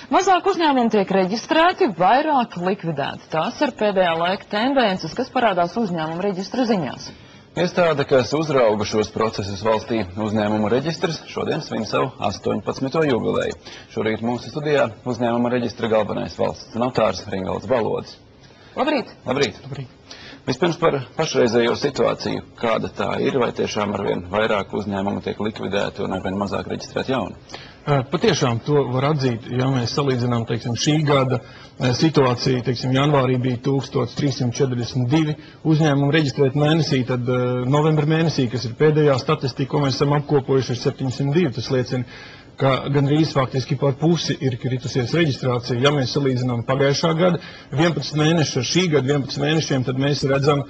Mazāk uzņēmumi tiek reģistrēti, vairāk likvidēti. Tās ir pēdējā laika tendences, kas parādās uzņēmumu reģistra ziņās. Iestāde, kas uzrauga šos procesus valstī, uzņēmumu reģistrs, šodien svin savu 18. jubileju. Šorīt mūsu studijā uzņēmuma reģistra galvenais valsts notārs Ringalds Balodis. Labrīt! Labrīt! Vispirms par pašreizējo situāciju. Kāda tā ir, vai tiešām arvien vairāk uzņēmumu tiek likvidēti un arvien mazāk reģistrēti jauni? Patiešām to var atzīt, ja mēs salīdzinām, teiksim, šī gada situāciju, teiksim, janvārī bija 1342 uzņēmumu reģistrēt mēnesī, tad novembra mēnesī, kas ir pēdējā statistika, ko mēs esam apkopojuši, ir 702. Tas liecina, ka gandrīz faktiski par pusi ir kritusies reģistrācija. Ja mēs salīdzinām pagājušā gada 11 mēneši ar šī gada 11 mēnešiem, tad mēs redzam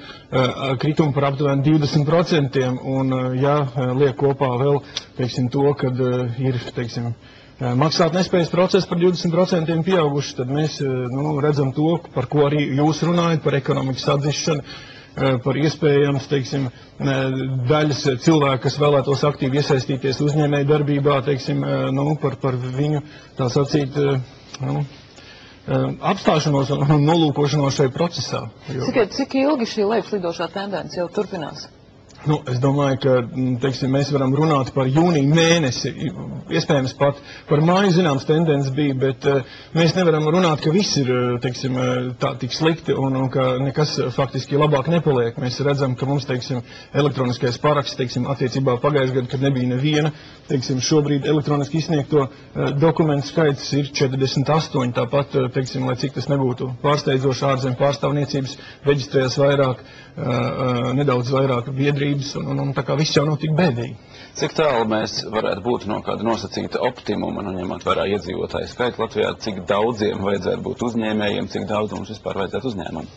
kritumu par aptuveni 20%, un ja liek kopā vēl, teiksim, to, kad ir, teiksim, maksāt nespējas procesi par 20% pieauguši, tad mēs redzam to, par ko arī jūs runājat, par ekonomikas atzīšanu, par iespējams, teiksim, daļas cilvēku, kas vēlētos aktīvi iesaistīties uzņēmēju darbībā, teiksim, par viņu, tā sacīt, apstāšanos un nolūkošanos šajā procesā. Cik ilgi šī lejupslidošā tendence jau turpinās? Es domāju, ka, teiksim, mēs varam runāt par jūniju mēnesi, iespējams pat par māju zināms tendences bija, bet mēs nevaram runāt, ka viss ir, teiksim, tā tik slikti un ka nekas faktiski labāk nepaliek. Mēs redzam, ka mums, teiksim, elektroniskais paraksts, teiksim, attiecībā pagājušajā gadā, kad nebija neviena, teiksim, šobrīd elektroniski izsniegto dokumentu skaits ir 48, tāpat, teiksim, lai cik tas nebūtu pārsteidzoši, ārzemju pārstāvniecības reģistrējas vairāk, nedaudz vairāk biedrības, un tā kā viss jau nav tik bēdīgi. Cik tālu mēs varētu būt no kāda nosacīta optimuma, ņemot vērā iedzīvotāju skaitu Latvijā, cik daudziem vajadzētu būt uzņēmējiem, cik daudz mums vispār vajadzētu uzņēmumu?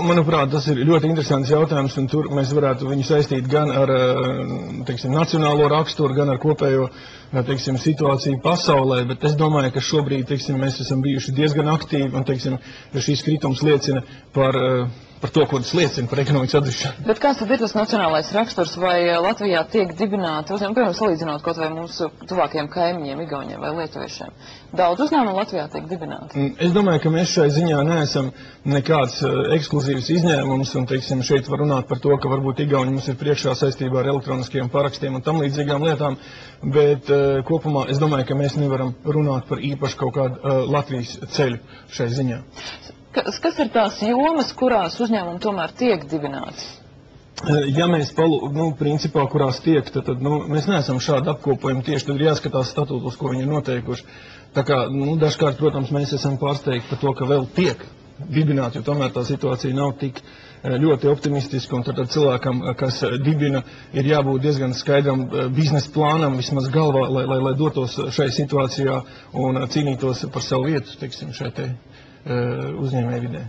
Manuprāt, tas ir ļoti interesants jautājums, un tur mēs varētu viņu saistīt gan ar, teiksim, nacionālo raksturu, gan ar kopējo, teiksim, situāciju pasaulē, bet es domāju, ka šobrīd, teiksim, mēs esam bijuši diezgan aktīvi, un, teiksim, šīs kritums liecina par to, ko tas liecina par ekonomikas atzīšanu. Bet kāds tad ir tas nacionālais raksturs, vai Latvijā tiek dibināti uzņēmumi, piemēram, salīdzinot kaut vai mūsu tuvākajiem kaimiņiem, Igauniem vai Lietuviešiem? Daudz uzņēmumu Latvijā tiek dibināti? Es domāju, ka mēs šai ziņā neesam nekāds ekskluzīvs izņēmums, un, teiksim, šeit var runāt par to, ka varbūt Igauni mums ir priekšā saistībā ar elektroniskajiem parakstiem un tam līdzīgām lietām, bet kopumā es domāju, ka mēs nevaram runāt par īpaši kaut kādu Latvijas ceļu šai ziņā. Kas ir tās jomas, kurās uzņēmumi tomēr tiek dibināti? Ja mēs principā, kurās tiek, tad mēs neesam šādi apkopojumi tieši, tad ir jāskatās statūtos, ko viņi ir noteikuši. Tā kā, dažkārt, protams, mēs esam pārsteigti par to, ka vēl tiek dibināti, jo tomēr tā situācija nav tik ļoti optimistiska, un tad cilvēkam, kas dibina, ir jābūt diezgan skaidram biznesa plānam, vismaz galvā, lai dotos šai situācijā un cīnītos par savu vietu, teiksim, šai te uzņēmēju vidē.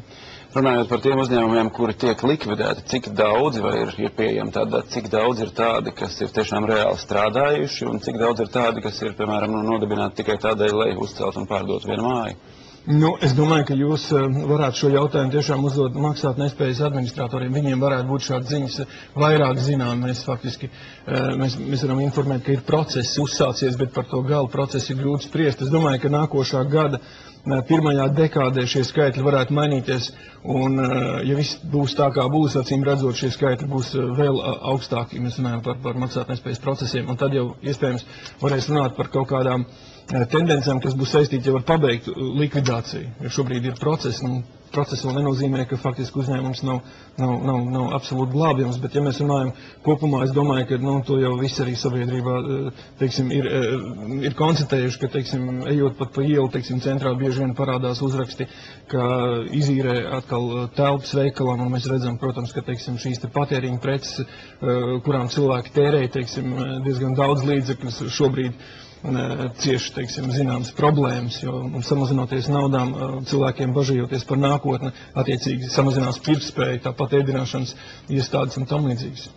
Runājot par tiem uzņēmumiem, kuri tiek likvidēti, cik daudzi vai ir pieejami tāda, cik daudz ir tādi, kas ir tiešām reāli strādājuši, un cik daudz ir tādi, kas ir, piemēram, nodibināti tikai tādēļ, lai uzcelt un pārdot vienu māju? Es domāju, ka jūs varētu šo jautājumu tiešām uzdot maksāt nespējas administratoriem. Viņiem varētu būt šādas ziņas vairāk zinām. Mēs faktiski mēs varam informēt, ka ir process uzsācies, bet par to galu procesu ir grūti spriest. Es domāju, ka nākošā gada pirmajā dekādē šie skaitļi varētu mainīties, un ja viss būs tā, kā būs, acīm redzot, šie skaitļi būs vēl augstāki. Mēs runājam par maksāt nespējas procesiem, un tad jau iespējams varēs runāt par kaut kādām tendencēm, kas būs saistīti jau ar pabeigtu likvidāciju. Jo šobrīd ir process, un process vēl nenozīmē, ka faktiski uzņēmums nav absolūti glābjams, bet ja mēs runājam kopumā, es domāju, ka to jau visi arī sabiedrībā, teiksim, ir konstatējuši, ka, teiksim, ejot pat pa ielu, teiksim, centrā bieži vien parādās uzraksti, ka izīrē atkal telpas veikalam, un mēs redzam, protams, ka, teiksim, šīs te patēriņa preces, kurām cilvēki tērēja, teiksim, diezgan daudz līdzekļus šobrīd cieši, teiksim, zināmas problēmas, jo samazinoties naudām, cilvēkiem bažījoties par nākotni, attiecīgi samazinās pirktspēju, tāpat ēdināšanas iestādes un tam līdzīgas.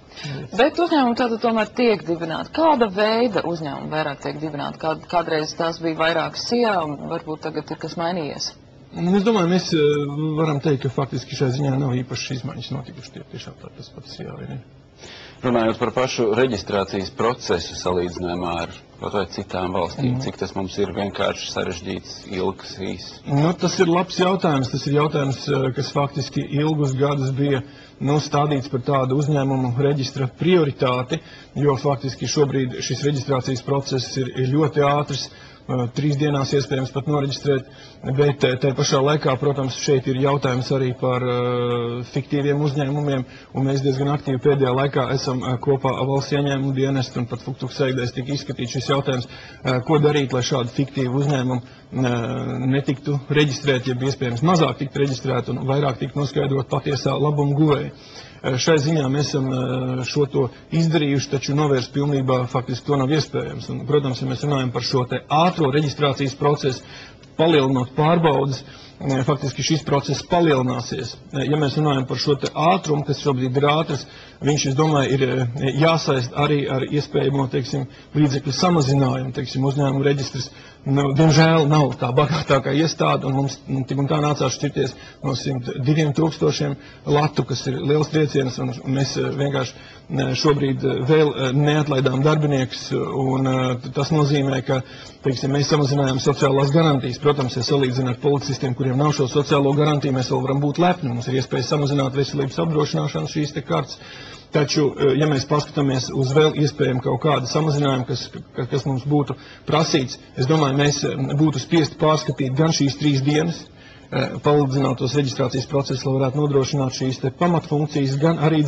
Bet uzņēmumi tātad tomēr tiek dibināti. Kāda veida uzņēmumi vairāk tiek dibināti? Kādreiz tās bija vairāk SIA, un varbūt tagad ir kas mainījies? Es domāju, mēs varam teikt, ka faktiski šai ziņā nav īpašas izmaiņas notikušas, tiešām tas pats SIA vai ne. Runājot par pašu reģistrācijas procesu salīdzinājumā ar kaut vai citām valstīm, cik tas mums ir vienkārši sarežģīts, ilgs, īss? Tas ir labs jautājums. Tas ir jautājums, kas faktiski ilgus gadus bija stādīts par tādu uzņēmumu reģistra prioritāti, jo faktiski šobrīd šis reģistrācijas process ir ļoti ātrs. 3 dienās iespējams pat noreģistrēt, bet te pašā laikā, protams, šeit ir jautājums arī par fiktīviem uzņēmumiem, un mēs diezgan aktīvi pēdējā laikā esam kopā ar valsts ieņēmumu dienestu, un pat Fuktuksēdēs tika izskatīt šis jautājums, ko darīt, lai šādu fiktīvu uzņēmumu netiktu reģistrēt, ja iespējams mazāk tiktu reģistrēt un vairāk tiktu noskaidrot patiesā labumu guvēja. Šai ziņā mēs esam šo to izdarījuši, taču novērst pilnībā faktiski to nav iespējams. Un, protams, ja mēs runājam par šo te ātro reģistrācijas procesu, palielinot pārbaudas, faktiski šis process palielināsies. Ja mēs runājam par šo te ātrumu, kas šobrīd ir ātrs, viņš, es domāju, ir jāsaist arī ar iespējamo, līdzekļu samazinājumu, uzņēmumu reģistrs. Diemžēl nav tā bagātākā iestāde, un mums tik un tā nācās šķirties no 102 000 latu, kas ir liels trieciens, un mēs vienkārši šobrīd vēl neatlaidām darbiniekus, un tas nozīmē, ka, mēs samazinājām sociālās garantijas. Protams, ja salīdzinām ar policistiem, kuriem nav šo sociālo garantiju, mēs vēl varam būt lepni. Mums ir iespēja samazināt veselības apdrošināšanu šīs te kartes. Taču, ja mēs paskatāmies uz vēl iespējami kaut kādu samazinājumu, kas mums būtu prasīts, es domāju, mēs būtu spiesti pārskatīt gan šīs 3 dienas, palīdzināt tos reģistrācijas procesus, lai varētu nodrošināt šīs te pamatfunkcijas, gan arī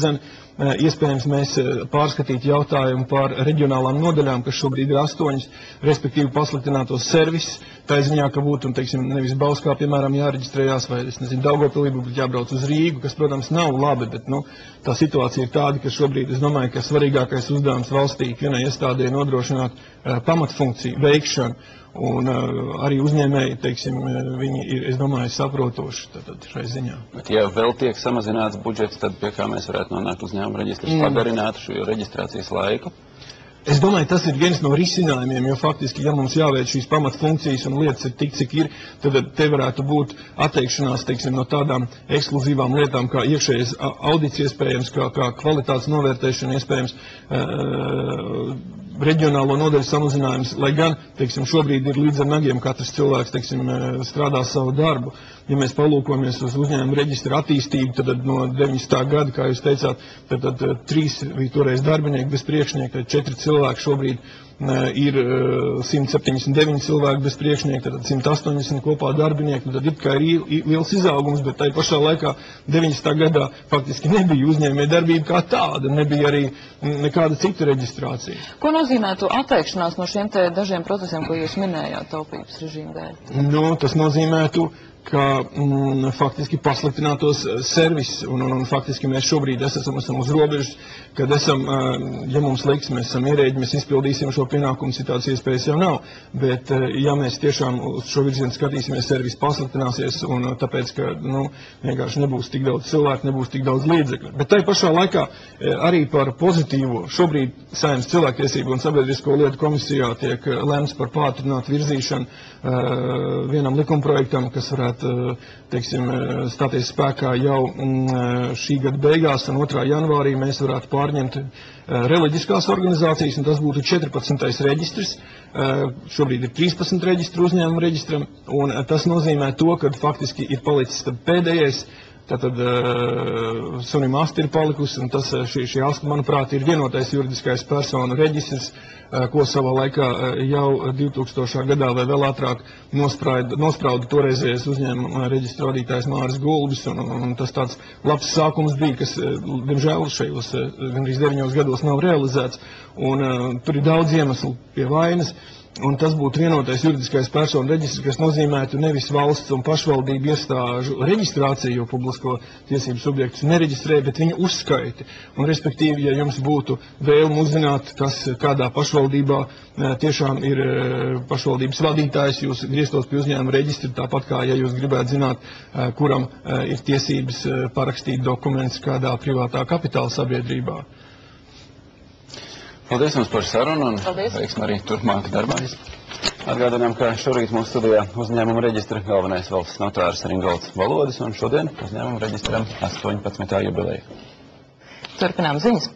iespējams mēs pārskatīt jautājumu par reģionālām nodaļām, kas šobrīd ir 8, respektīvi pasliktinātos servisus, tā ziņā, ka būtu, nevis Bauskā, piemēram, jāreģistrējās, vai, Daugavpilī būtu jābrauc uz Rīgu, kas, protams, nav labi, bet, tā situācija ir tāda, ka šobrīd, es domāju, ka svarīgākais uzdevums valstī vienai iestādē nodrošināt pamatfunkciju veikšanu, un arī uzņēmēji, viņi ir, es domāju, saprotoši šai ziņā. Bet, ja vēl tiek samazināts budžets, tad pie kā mēs varētu nonākt uzņēmuma reģistrs, pagarināt šo reģistrācijas laiku? Es domāju, tas ir viens no risinājumiem, jo faktiski, ja mums jāveic šīs pamatfunkcijas un lietas ir tik, cik ir, tad te varētu būt atteikšanās, no tādām ekskluzīvām lietām, kā iekšējas audits iespējams, kā kvalitātes novērtēšana iespējams, reģionālo nodaļu samazinājums, lai gan, šobrīd ir līdz ar nagiem katrs cilvēks, strādā savu darbu. Ja mēs palūkojamies uz uzņēmumu reģistra attīstību, tad no 90. gada, kā jūs teicāt, tad 3 bija toreiz darbinieki bez priekšnieka, tad 4 cilvēki šobrīd ir 179 cilvēki bez priekšnieka, tad 180 kopā darbinieki, tad it kā ir liels izaugums, bet tai pašā laikā 90. gadā faktiski nebija uzņēmē darbība kā tāda, nebija arī nekāda cita reģistrācija. Ko nozīmētu atteikšanās no šiem te dažiem procesiem, ko jūs minējāt taupības režīmu dēļ? Tas nozīmētu, ka faktiski pasliktinātos servis, un faktiski mēs šobrīd esam uz robežas, kad esam, ja mums liks, mēs esam ierēģi, mēs izpildīsim šo pienākumu, citādas iespējas jau nav, bet ja mēs tiešām uz šo virzienu skatīsimies, servis pasliktināsies, un tāpēc, ka, vienkārši nebūs tik daudz cilvēku, nebūs tik daudz līdzekļu. Bet tai pašā laikā arī par pozitīvo, šobrīd Saeimas cilvēktiesību un sabiedrisko lietu komisijā tiek lemts par pātrinātu virzīšanu vienam likumprojektam, kas varētu stāties spēkā jau šī gada beigās, un 2. janvārī mēs varētu pārņemt reliģiskās organizācijas, un tas būtu 14. reģistrs. Šobrīd ir 13 reģistru uzņēmumu reģistram, un tas nozīmē to, ka faktiski ir palicis pēdējais. Tātad sunim asti ir palikusi, un šī asti, manuprāt, ir vienotais juridiskais personu reģistrs, ko savā laikā jau 2000. gadā vai vēl ātrāk nosprauda toreizējais uzņēmuma reģistra vadītājs Māris Gulbis, un tas tāds labs sākums bija, kas, diemžēl, šajos gandrīz 9 gados nav realizēts, un tur ir daudz iemeslu pie vainas. Un tas būtu vienotais juridiskais personu reģistrs, kas nozīmētu nevis valsts un pašvaldību iestāžu reģistrāciju, jo publisko tiesību subjektus nereģistrē, bet viņu uzskaiti. Un, respektīvi, ja jums būtu vēlme uzzināt, kas kādā pašvaldībā tiešām ir pašvaldības vadītājs, jūs grieztos pie uzņēmuma reģistra, tāpat kā, ja jūs gribētu zināt, kuram ir tiesības parakstīt dokumentus kādā privātā kapitāla sabiedrībā. Paldies jums par sarunu un veiksmi arī turpmāk darbā. Atgādinām, ka šorīt mūsu studijā uzņēmuma reģistra galvenais valsts notārs Ringolds Valodis, un šodien uzņēmuma reģistram 18. jubileja. Turpinām ziņas.